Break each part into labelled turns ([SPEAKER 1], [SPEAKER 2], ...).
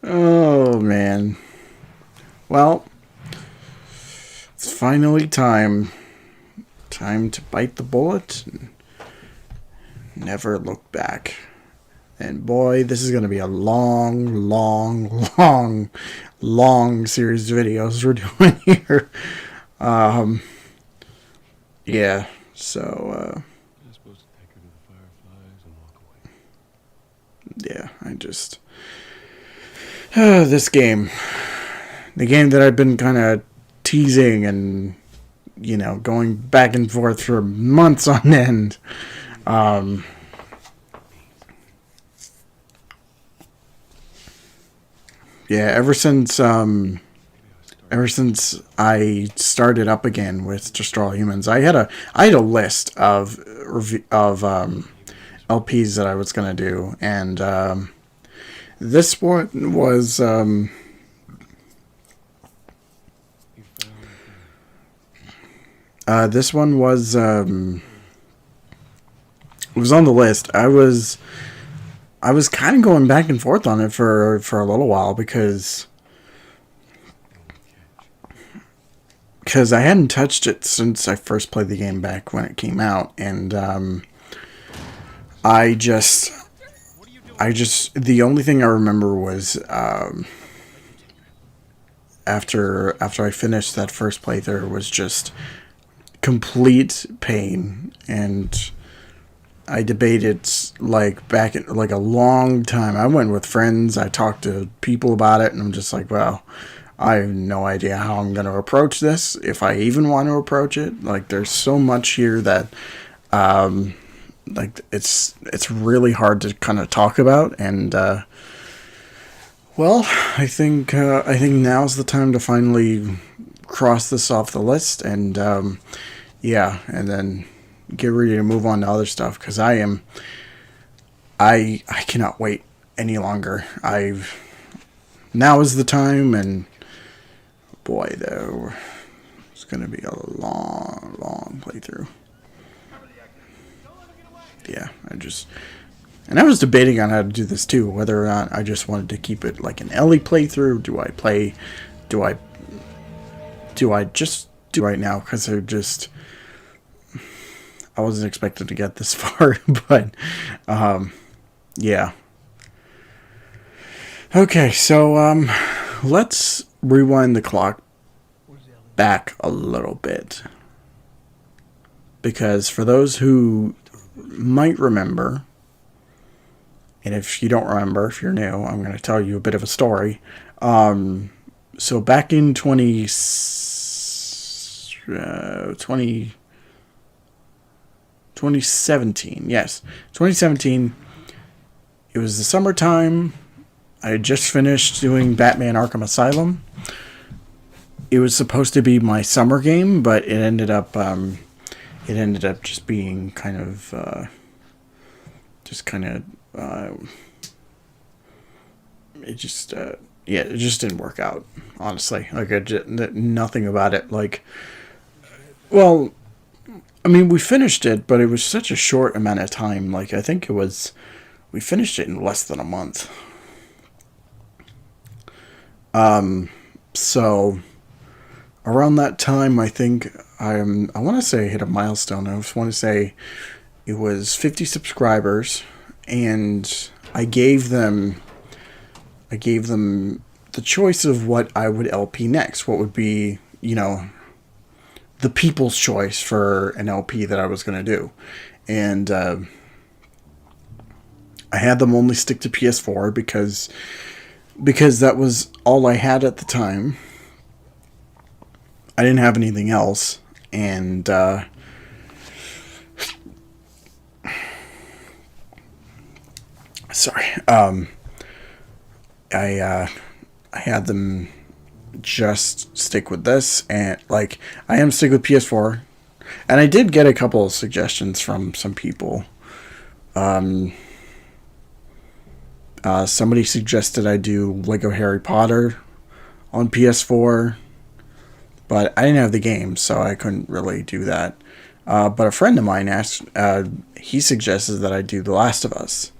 [SPEAKER 1] Oh, man. Well, it's finally time. Time to bite the bullet and never look back. And boy, this is going to be a long series of videos we're doing here. Um, yeah, so,
[SPEAKER 2] You're supposed to take her to the fireflies and walk away.
[SPEAKER 1] yeah, I just... this game. The game that I've been kind of teasing and, going back and forth for months on end. Yeah, ever since I started up again with Destroy All Humans, I had a list of LPs that I was gonna do, and this one was
[SPEAKER 2] You found
[SPEAKER 1] this one was on the list. I was kind of going back and forth on it for a little while because I hadn't touched it since I first played the game back when it came out, and I just the only thing I remember was after I finished that first playthrough was just complete pain, and I debated like back in like a long time. I went with friends. I talked to people about it, and I'm just like, well, I have no idea how I'm going to approach this, if I even want to approach it. Like, there's so much here that, like, it's really hard to kind of talk about. And well, I think now's the time to finally cross this off the list, and yeah, and then get ready to move on to other stuff, because I cannot wait any longer. Now is the time, and boy, though, it's gonna be a long playthrough. Yeah, and I was debating on how to do this too, whether or not I just wanted to keep it like an Ellie playthrough. Do I just do right now, because I wasn't expected to get this far, but yeah. Okay, so let's rewind the clock back a little bit, because for those who might remember, and if you don't remember, if you're new, I'm going to tell you a bit of a story. So back in 2017, yes, 2017, it was the summertime. I had just finished doing Batman Arkham Asylum. It was supposed to be my summer game, but it ended up just being kind of yeah, it just didn't work out, honestly. Like, nothing about it. Like, well, I mean, we finished it, but it was such a short amount of time. Like, I think we finished it in less than a month. So around that time, I think I want to say I hit a milestone. I just want to say it was 50 subscribers, and I gave them the choice of what I would LP next. What would be, the people's choice for an LP that I was going to do. And I had them only stick to PS4 because that was all I had at the time. I didn't have anything else, and sorry, I had them just stick with this, and like, I am stick with PS4, and I did get a couple of suggestions from some people. Somebody suggested I do Lego Harry Potter on PS4, but I didn't have the game, so I couldn't really do that. But a friend of mine asked, he suggested that I do The Last of Us.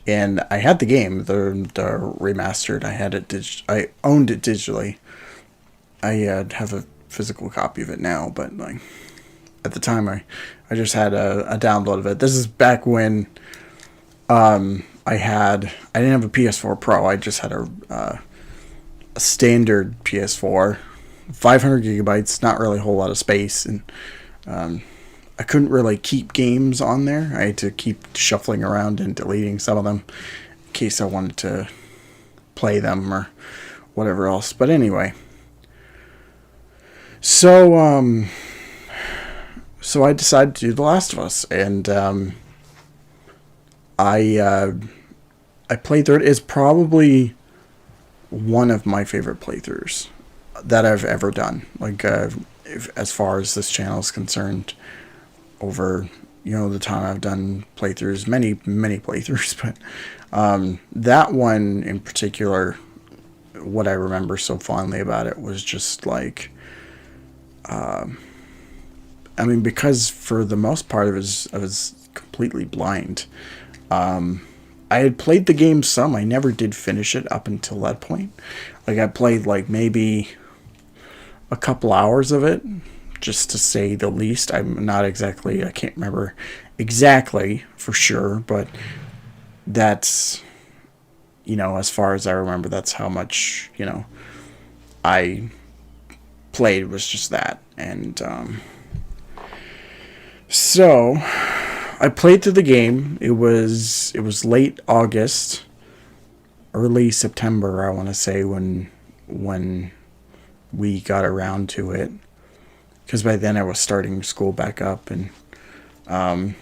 [SPEAKER 1] And I had the game, the remastered. I had it. I owned it digitally. I have a physical copy of it now, but like at the time, I just had a download of it. This is back when I didn't have a PS4 Pro. I just had a standard PS4, 500 gigabytes. Not really a whole lot of space, and I couldn't really keep games on there. I had to keep shuffling around and deleting some of them in case I wanted to play them or whatever else. But anyway, so I decided to do The Last of Us, and I played through it. It's probably one of my favorite playthroughs that I've ever done. Like as far as this channel is concerned, over the time I've done playthroughs, many playthroughs, but that one in particular, what I remember so fondly about it was just like, because for the most part I was completely blind. I had played the game some. I never did finish it up until that point. Like I played like maybe a couple hours of it, just to say the least. I can't remember exactly for sure, but that's, as far as I remember, that's how much, I played, was just that. And so I played through the game. It was late August, early September, I want to say, when we got around to it. Because by then I was starting school back up, and I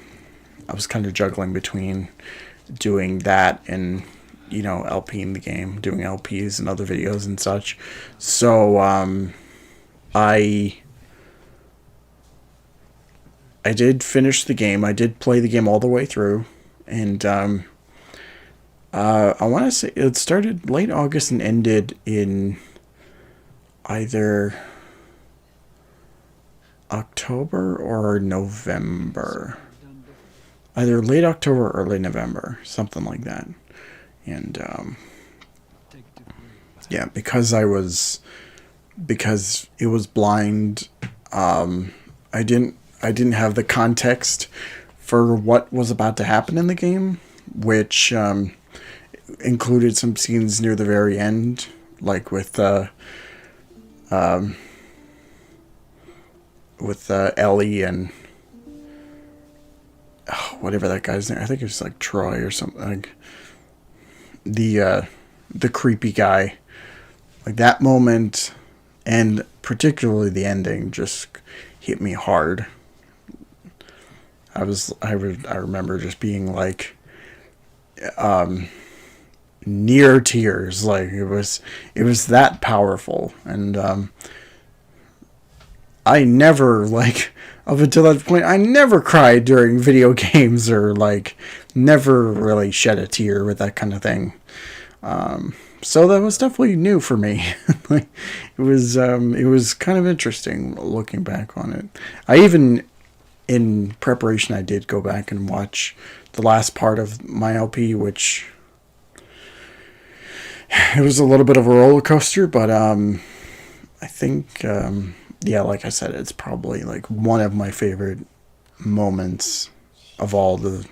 [SPEAKER 1] was kind of juggling between doing that and, LPing the game, doing LPs and other videos and such. So I did finish the game. I did play the game all the way through, and I want to say it started late August and ended in either October or November. Either late October or early November, something like that. And yeah, because it was blind, I didn't have the context for what was about to happen in the game, which included some scenes near the very end, like with Ellie and whatever that guy's name. I think it was like Troy or something. Like the creepy guy. Like that moment, and particularly the ending, just hit me hard. I remember just being like near tears. Like it was that powerful. And I never, like, up until that point, I never cried during video games, or like never really shed a tear with that kind of thing. So that was definitely new for me. Like, it was kind of interesting looking back on it. I even, in preparation, I did go back and watch the last part of my LP, which it was a little bit of a roller coaster, but I think yeah, like I said, it's probably like one of my favorite moments of all the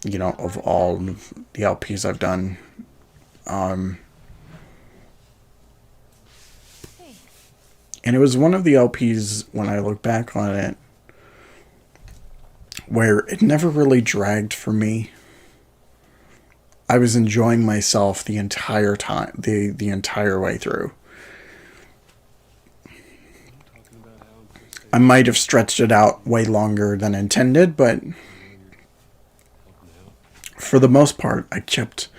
[SPEAKER 1] LPs I've done. And it was one of the LPs, when I look back on it, where it never really dragged for me. I was enjoying myself the entire time, the entire way through. I might have stretched it out way longer than intended, but for the most part, I kept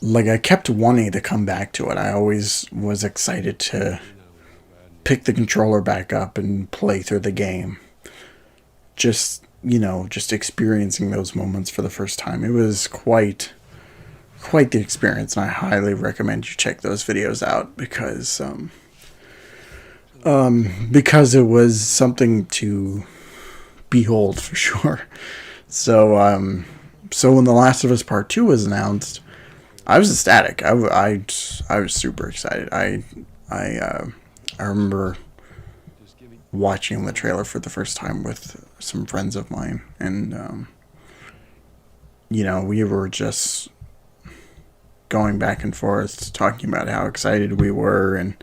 [SPEAKER 1] wanting to come back to it. I always was excited to pick the controller back up and play through the game. Just experiencing those moments for the first time. It was quite the experience, and I highly recommend you check those videos out, because it was something to behold for sure. So, so when The Last of Us Part 2 was announced, I was ecstatic. I was super excited. I remember watching the trailer for the first time with some friends of mine, and we were just going back and forth talking about how excited we were, and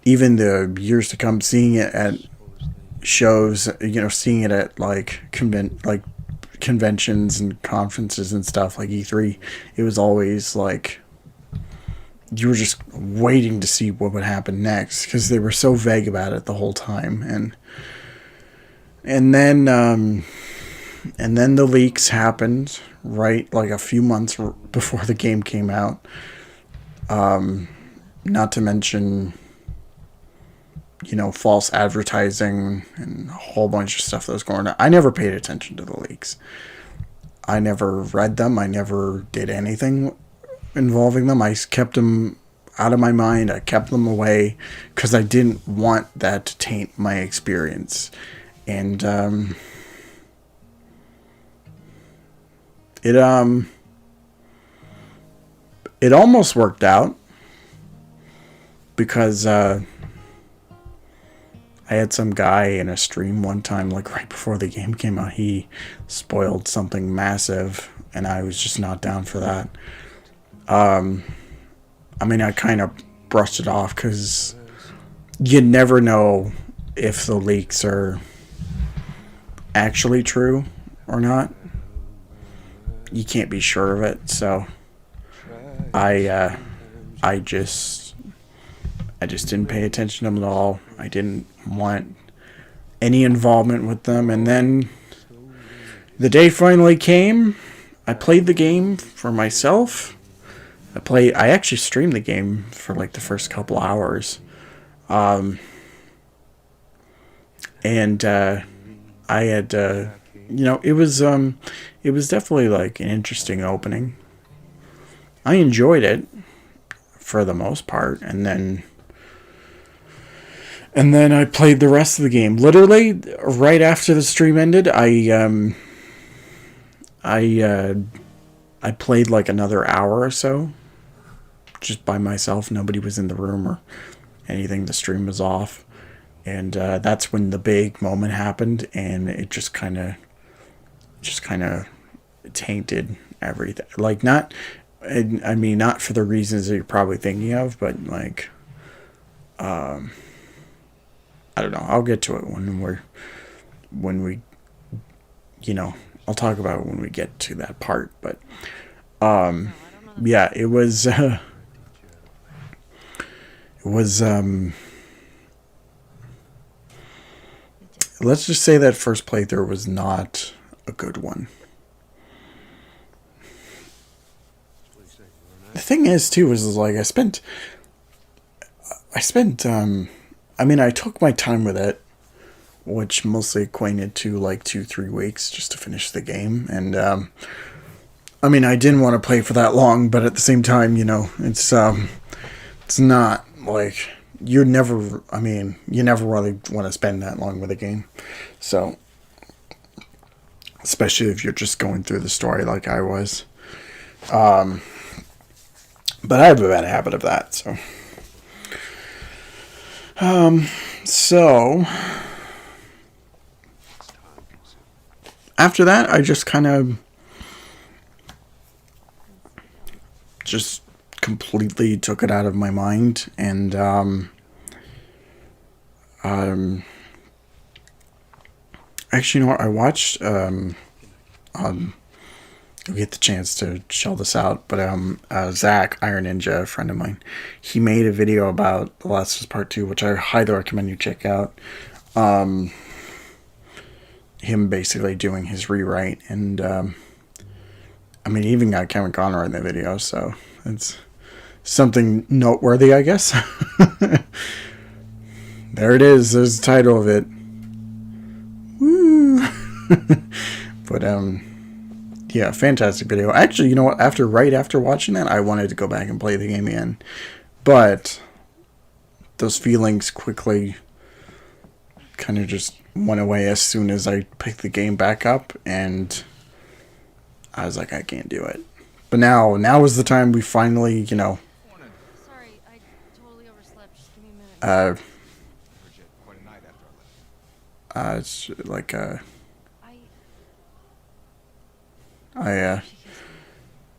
[SPEAKER 1] even the years to come, seeing it at shows, seeing it at like conventions and conferences and stuff like E3. It was always like you were just waiting to see what would happen next, because they were so vague about it the whole time. And then the leaks happened, right, like a few months before the game came out. Not to mention, false advertising and a whole bunch of stuff that was going on. I never paid attention to the leaks. I never read them. I never did anything involving them. I kept them out of my mind. I kept them away because I didn't want that to taint my experience. And it almost worked out, because I had some guy in a stream one time, like right before the game came out, he spoiled something massive, and I was just not down for that. I mean, I kind of brushed it off, because you never know if the leaks are actually true or not. You can't be sure of it, so I just didn't pay attention to them at all. I didn't want any involvement with them. And then the day finally came. I played the game for myself. I actually streamed the game for like the first couple hours. And I had, it was definitely like an interesting opening. I enjoyed it for the most part, and then I played the rest of the game. Literally, right after the stream ended, I played like another hour or so, just by myself. Nobody was in the room or anything. The stream was off, and that's when the big moment happened, and it just kind of tainted everything. Like, not for the reasons that you're probably thinking of, but like, I don't know. I'll get to it when we, I'll talk about it when we get to that part. But, yeah, it was let's just say that first playthrough was not a good one. The thing is, too, is like I took my time with it, which mostly equated to like 2-3 weeks just to finish the game. And, I didn't want to play for that long, but at the same time, it's not like you never really want to spend that long with a game. So, especially if you're just going through the story like I was. But I have a bad habit of that, so. So after that, I just kind of just completely took it out of my mind, and actually, I watched I'll get the chance to shell this out, but Zach, Iron Ninja, a friend of mine, he made a video about The Last of Us Part 2, which I highly recommend you check out. Him basically doing his rewrite, and he even got Kevin Conroy in the video, so it's something noteworthy, I guess. There it is. There's the title of it. Woo! But yeah, fantastic video. Actually, you know what? Right after watching that, I wanted to go back and play the game again, but those feelings quickly kind of just went away as soon as I picked the game back up, and I was like, I can't do it. But now is the time we finally,
[SPEAKER 3] Sorry, I totally overslept. Just give me a minute.
[SPEAKER 4] Bridget, quite a night after I left.
[SPEAKER 1] it's like,
[SPEAKER 3] I.
[SPEAKER 1] I,
[SPEAKER 3] She kissed me.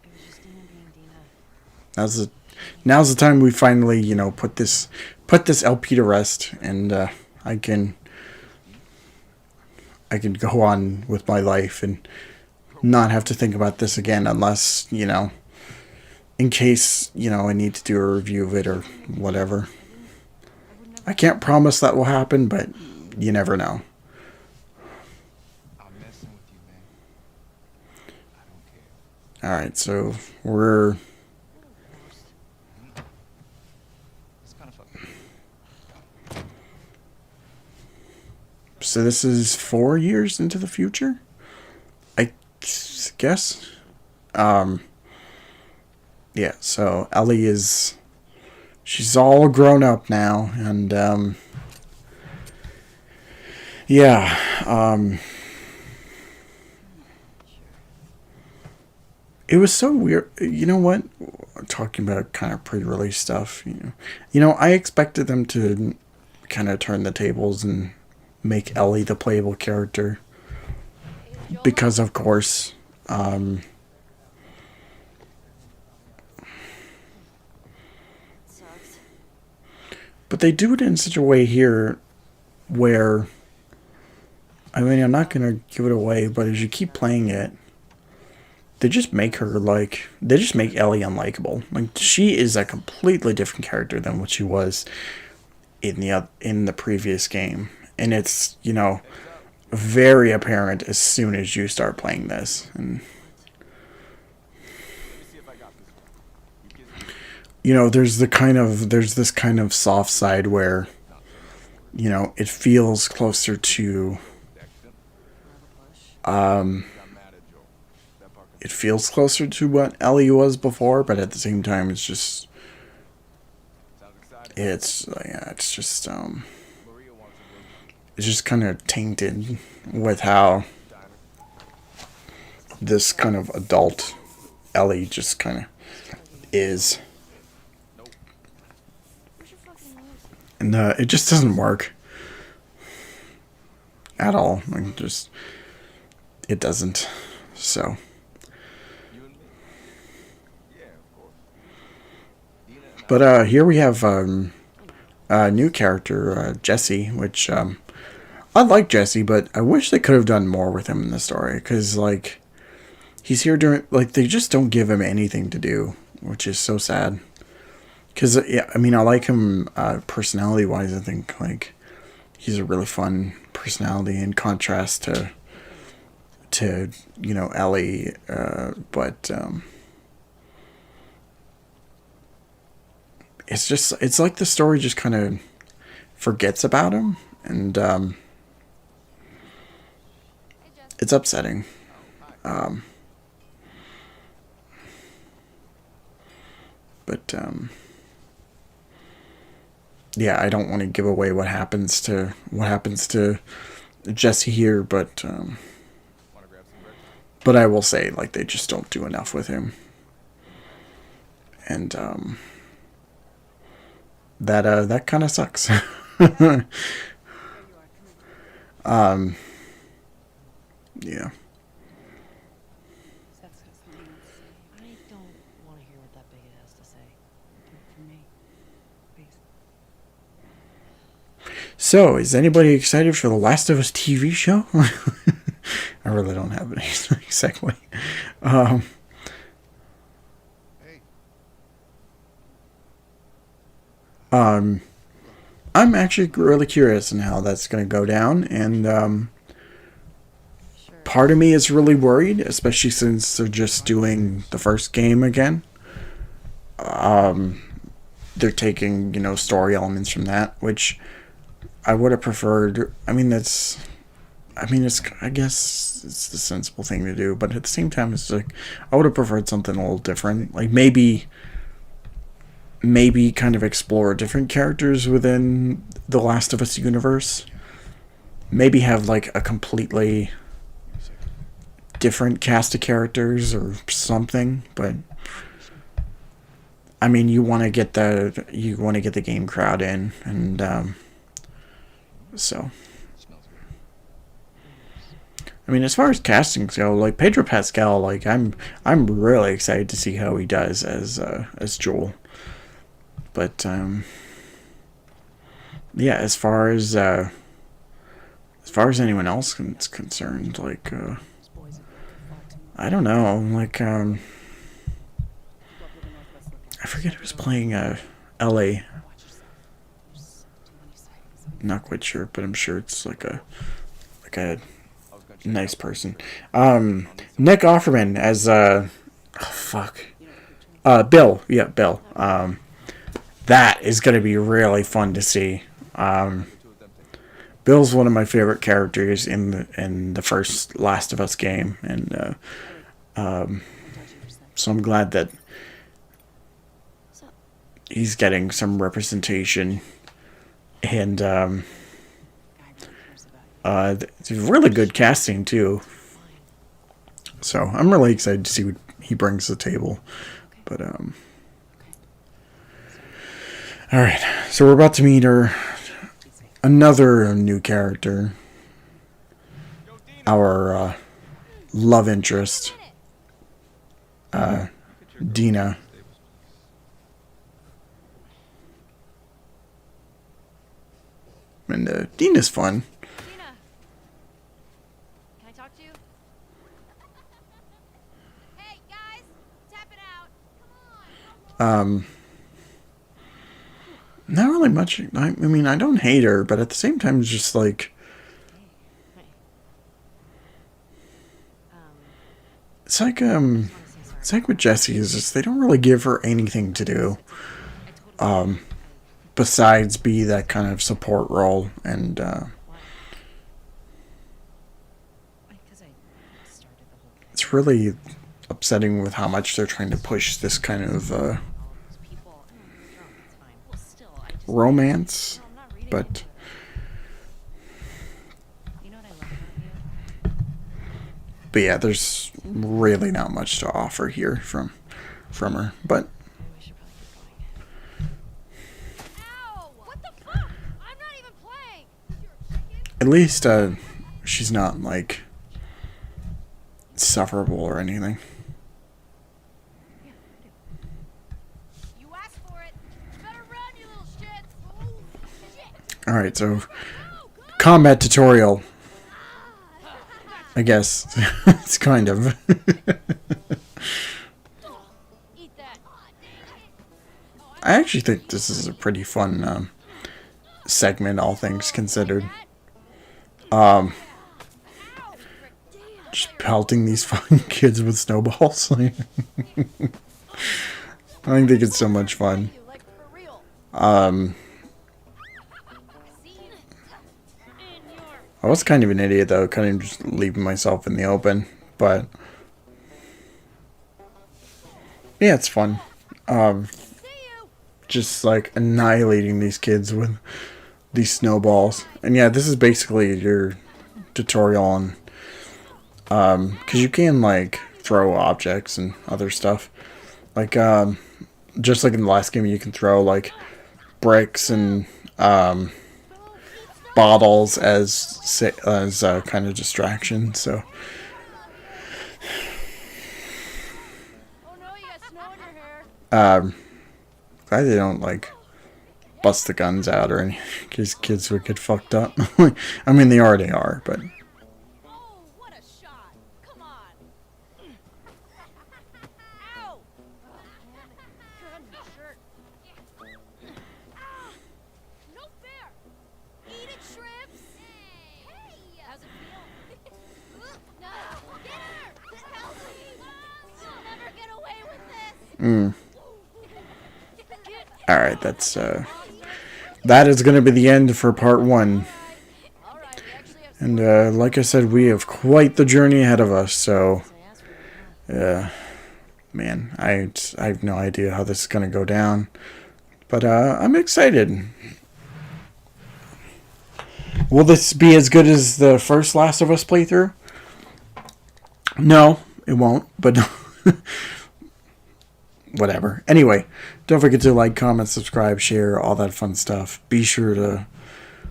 [SPEAKER 3] It was just Dina being Dina.
[SPEAKER 1] now's the time we finally, put this LP to rest, and I can go on with my life and not have to think about this again, unless, in case, I need to do a review of it or whatever.
[SPEAKER 3] I would never.
[SPEAKER 1] I can't promise that will happen, but you never know.
[SPEAKER 4] I'm messing with you, man. I don't care.
[SPEAKER 1] Alright, so we're...
[SPEAKER 4] It's kind of fucking.
[SPEAKER 1] So this is 4 years into the future? I guess? Yeah, so Ellie is... She's all grown up now, and, yeah, it was so weird. You know what? Talking about kind of pre-release stuff, I expected them to kind of turn the tables and make Ellie the playable character. Because, of course,
[SPEAKER 3] Sucks.
[SPEAKER 1] but they do it in such a way here where, I mean, I'm not going to give it away, but as you keep playing it, they just make her, they just make Ellie unlikable. Like, she is a completely different character than what she was in the previous game. And it's, very apparent as soon as you start playing this. And,
[SPEAKER 4] Let me see if I got this one. You kiss me.
[SPEAKER 1] there's this kind of soft side where, it feels closer to,
[SPEAKER 4] Accident.
[SPEAKER 3] Another push.
[SPEAKER 4] Got mad at Joel. That part could
[SPEAKER 1] it feels closer to what Ellie was before, but at the same time, it's just,
[SPEAKER 4] sounds exciting.
[SPEAKER 1] it's just,
[SPEAKER 4] Maria wants to
[SPEAKER 1] it's just kind of tainted with how
[SPEAKER 4] go diner.
[SPEAKER 1] this kind of adult Ellie just kind of is.
[SPEAKER 3] Where's your fucking nose?
[SPEAKER 1] And it just doesn't work at all. It doesn't. So,
[SPEAKER 4] You and me. Yeah, of course. Dina and
[SPEAKER 1] but here we have a new character, Jesse, which I like Jesse, but I wish they could have done more with him in the story, because he's here during, they just don't give him anything to do, which is so sad. Because, yeah, I mean, I like him personality-wise. I think, he's a really fun personality in contrast to Ellie. But it's like the story just kind of forgets about him. And
[SPEAKER 3] Hey, Jess.
[SPEAKER 1] it's upsetting. But yeah, I don't want to give away what happens to Jesse here, but
[SPEAKER 4] want to grab some breakfast?
[SPEAKER 1] I will say, they just don't do enough with him, and that kind of sucks.
[SPEAKER 3] There you are. Come here.
[SPEAKER 1] Yeah.
[SPEAKER 3] Seth's got something else to say. I don't want to hear what that bigot has to say. Do it for me. Please.
[SPEAKER 1] So, is anybody excited for the Last of Us TV show? I really don't have any segue.
[SPEAKER 4] Hey.
[SPEAKER 1] I'm actually really curious on how that's going to go down, and
[SPEAKER 3] Sure.
[SPEAKER 1] part of me is really worried, especially since they're just doing the first game again. They're taking, story elements from that, which I would have preferred. I guess it's the sensible thing to do, but at the same time, it's I would have preferred something a little different. Maybe kind of explore different characters within the Last of Us universe. maybe have like a completely different cast of characters or something, but I mean, you want to get the game crowd in, and so I mean, as far as castings go, like Pedro Pascal, like I'm really excited to see how he does as Joel. But yeah, as far as anyone else is concerned, like I don't know, like I forget who's playing Ellie. Not quite sure, but I'm sure it's like a nice person. Nick Offerman as Bill. Yeah, Bill. That is going to be really fun to see. Bill's one of my favorite characters in the first Last of Us game, and so I'm glad that he's getting some representation, and it's really good casting too. So I'm really excited to see what he brings to the table. But all right, so we're about to meet another new character, our love interest, Dina. And Dina's fun.
[SPEAKER 3] Dina, can I talk to you? Hey guys, tap it out. Come on.
[SPEAKER 1] Not really much. I mean, I don't hate her, but at the same time, it's just like it's like with Jessie. Is just they don't really give her anything to do, besides be that kind of support role, and it's really upsetting with how much they're trying to push this kind of romance, but yeah, there's really not much to offer here from her, but at least she's not like sufferable or anything. Alright, so combat tutorial, I guess. It's kind of. I actually think this is a pretty fun segment, all things considered. Just pelting these fucking kids with snowballs. I think it's so much fun. I was kind of an idiot though, kind of just leaving myself in the open, but yeah, it's fun. Just like annihilating these kids with these snowballs. And yeah, this is basically your tutorial on, because you can like throw objects and other stuff. Like, just like in the last game, you can throw like bricks and bottles as kind of distraction. So glad they don't like bust the guns out or any, because kids would get fucked up. I mean, they already are, but alright, that is going to be the end for part 1. And like I said, we have quite the journey ahead of us, so man, I have no idea how this is going to go down, but I'm excited. Will this be as good as the first Last of Us playthrough? No, it won't, but whatever. Anyway, don't forget to like, comment, subscribe, share, all that fun stuff. Be sure to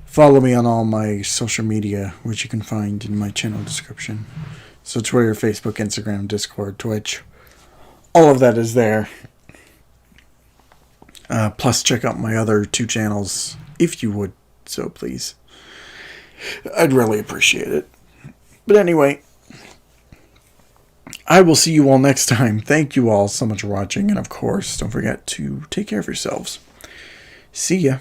[SPEAKER 1] follow me on all my social media, which you can find in my channel description. So Twitter, Facebook, Instagram, Discord, Twitch. All of that is there. Plus, check out my other 2 channels, if you would, so please. I'd really appreciate it. But anyway, I will see you all next time. Thank you all so much for watching. And of course, don't forget to take care of yourselves. See ya.